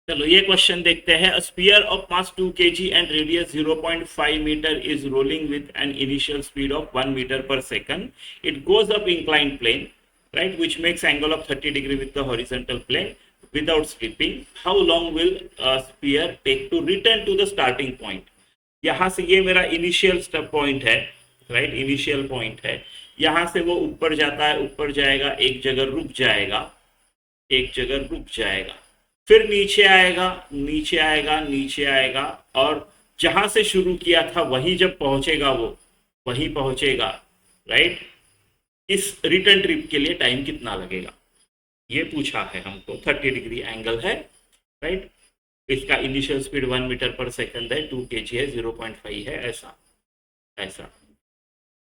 चलो ये क्वेश्चन देखते हैं। A sphere of mass 2 kg and radius 0.5 metre is rolling with an initial speed of 1 metre per second. It goes up inclined plane, right, which makes angle of 30 degree with the horizontal plane without slipping. How long will a sphere take to return to the starting point? यहाँ से ये मेरा initial step point है, right, initial point है। यहाँ से वो ऊपर जाता है, ऊपर जाएगा, एक जगह रुक जाएगा, एक जगह रुक जाएगा, फिर नीचे आएगा, नीचे आएगा, नीचे आएगा, और जहां से शुरू किया था वहीं जब पहुंचेगा वो वहीं पहुंचेगा, राइट। इस रिटर्न ट्रिप के लिए टाइम कितना लगेगा ये पूछा है हमको। 30 डिग्री एंगल है, राइट। इसका initial speed 1 metre per second है, 2 kg है, 0.5 है, ऐसा ऐसा।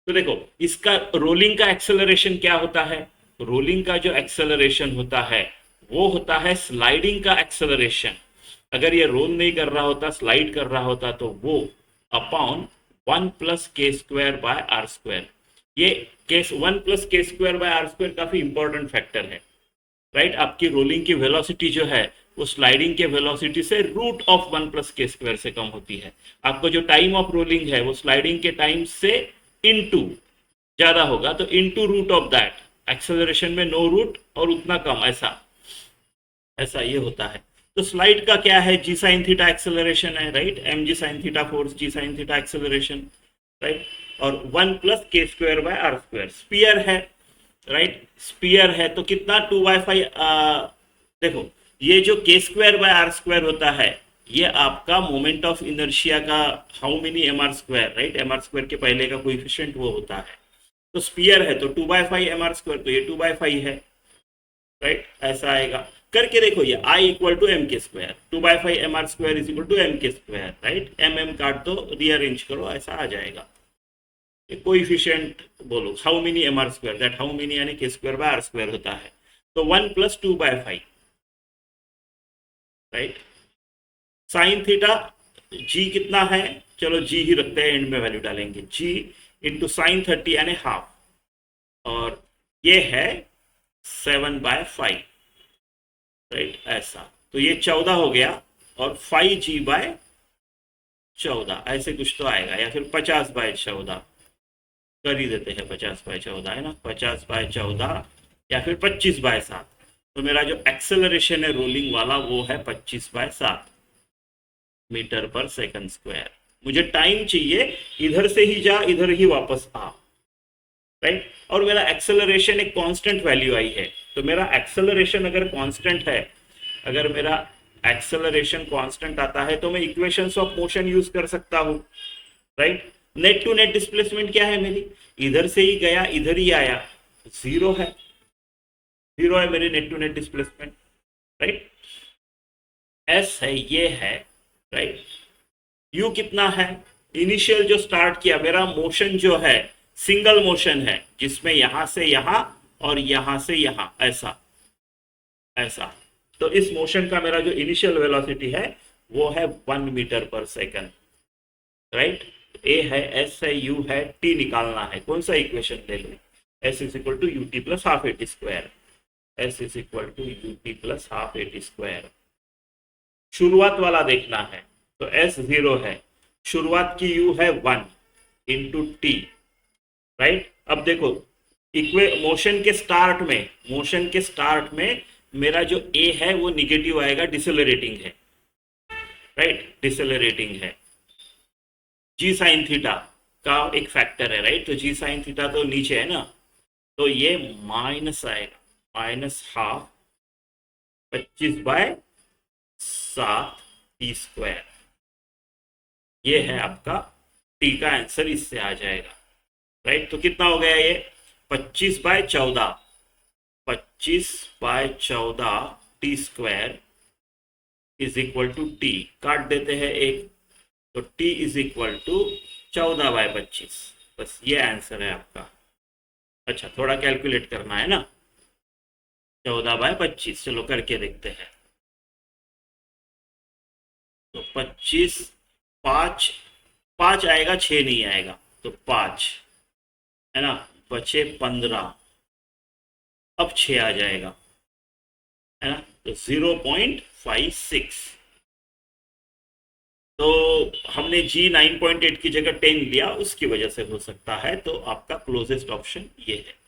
तो देखो इसका रोलिंग का एक्सेलरेशन क्या होता है। रोलिंग का जो एक्सेलरेशन होता है वो होता है स्लाइडिंग का एक्सेलरेशन। अगर ये रोल नहीं कर रहा होता, स्लाइड कर रहा होता, तो वो upon 1 plus k square by r square. ये case 1 plus k square by r square काफी इंपॉर्टेंट फैक्टर है, राइट। आपकी रोलिंग की वेलोसिटी जो है वो स्लाइडिंग के वेलोसिटी से root of 1 plus k square से कम होती है। आपको जो टाइम ऑफ रोलिंग है वो स्लाइडिंग के टाइम से इनटू ज्यादा होगा, तो into root of that. Acceleration में नो रूट और उतना कम, ऐसा ऐसा ये होता है। तो स्लाइड का क्या है, जी साइन थीटा एक्सेलरेशन है, right. M g sine theta force, g sine theta acceleration, right. और 1 plus k square by r square. Sphere है, राइट, स्पीयर है, तो कितना 2/5। देखो ये जो के स्क्वायर बाय आर स्क्वायर होता है ये आपका मोमेंट ऑफ इनर्शिया का how many M R square, right. M R square के पहले का कोएफिशिएंट वो होता है। तो स्पीयर है तो 2/5 एम आर स्क्वायर, तो ये 2/5 है, राइट। ऐसा आएगा। करके देखो ये I equal to M K square, 2/5 M R square is equal to M K square, right. M M काट दो, रीअरेंज करो, ऐसा आ जाएगा। कोइफिशिएंट बोलो how many M R square, that how many यानी K square by r square होता है। तो 1 प्लस 2/5, राइट। साइन थीटा जी कितना है, चलो जी ही रखते हैं, एंड में वैल्यू डालेंगे। जी इंटू साइन 30 यानी हाफ, और ये है 7/5, राइट, ऐसा। तो ये 14 हो गया, और 5g/14 ऐसे कुछ तो आएगा, या फिर 50/14 कर ही देते हैं। 50/14 है ना, 50/14 या फिर 25/7। तो मेरा जो एक्सेलरेशन है रोलिंग वाला वो है 25/7 मीटर पर सेकंड स्क्वायर। मुझे टाइम चाहिए, इधर से ही जा इधर ही वापस आ, राइट। और मेरा एक्सेलरेशन एक कांस्टेंट वैल्यू आई है। तो मेरा एक्सेलरेशन अगर कांस्टेंट है, अगर मेरा एक्सेलरेशन कांस्टेंट आता है तो मैं इक्वेशंस ऑफ मोशन यूज कर सकता हूँ, right. Net to net displacement क्या है मेरी, इधर से ही गया इधर ही आया, जीरो है, जीरो है मेरी net to net displacement, right. S है, ये है, राइट। यू कितना है, इनिशियल जो स्टार्ट किया मेरा मोशन जो है सिंगल मोशन है, जिसमें यहां से यहां और यहां से यहां, ऐसा ऐसा। तो इस मोशन का मेरा जो इनिशियल वेलोसिटी है वो है 1 मीटर पर सेकंड, राइट। ए है, एस है, यू है, टी निकालना है। कौन सा इक्वेशन ले लो, s is equal to u t plus half a t square, s is equal to u t plus half a t square. शुरुआत वाला देखना है, तो एस 0 है, शुरुआत की यू है 1 इंटू टी, राइट। अब देखो मोशन के स्टार्ट में मेरा जो ए है वो निगेटिव आएगा, डिसेलरेटिंग है, राइट, डिसेलरेटिंग है। जी साइन थीटा का एक फैक्टर है, राइट। तो जी साइन थीटा तो नीचे है ना, तो ये माइनस आएगा, -12 25/7 टी स्क्वायर। ये है आपका टी का आंसर, इससे आ जाएगा, राइट। तो कितना हो गया ये 25/14, 25/14 T square is equal to T. काट देते हैं एक, तो टी इज इक्वल टू 14/25। बस ये आंसर है आपका। अच्छा थोड़ा कैलकुलेट करना है ना, 14/25, चलो करके देखते हैं। तो 25, 5 5 आएगा, 6 नहीं आएगा, तो 5 है ना, बचे 15, अब 6 आ जाएगा, है ना। तो 0.56, तो हमने जी 9.8 की जगह 10 लिया, उसकी वजह से हो सकता है, तो आपका क्लोजेस्ट ऑप्शन ये है।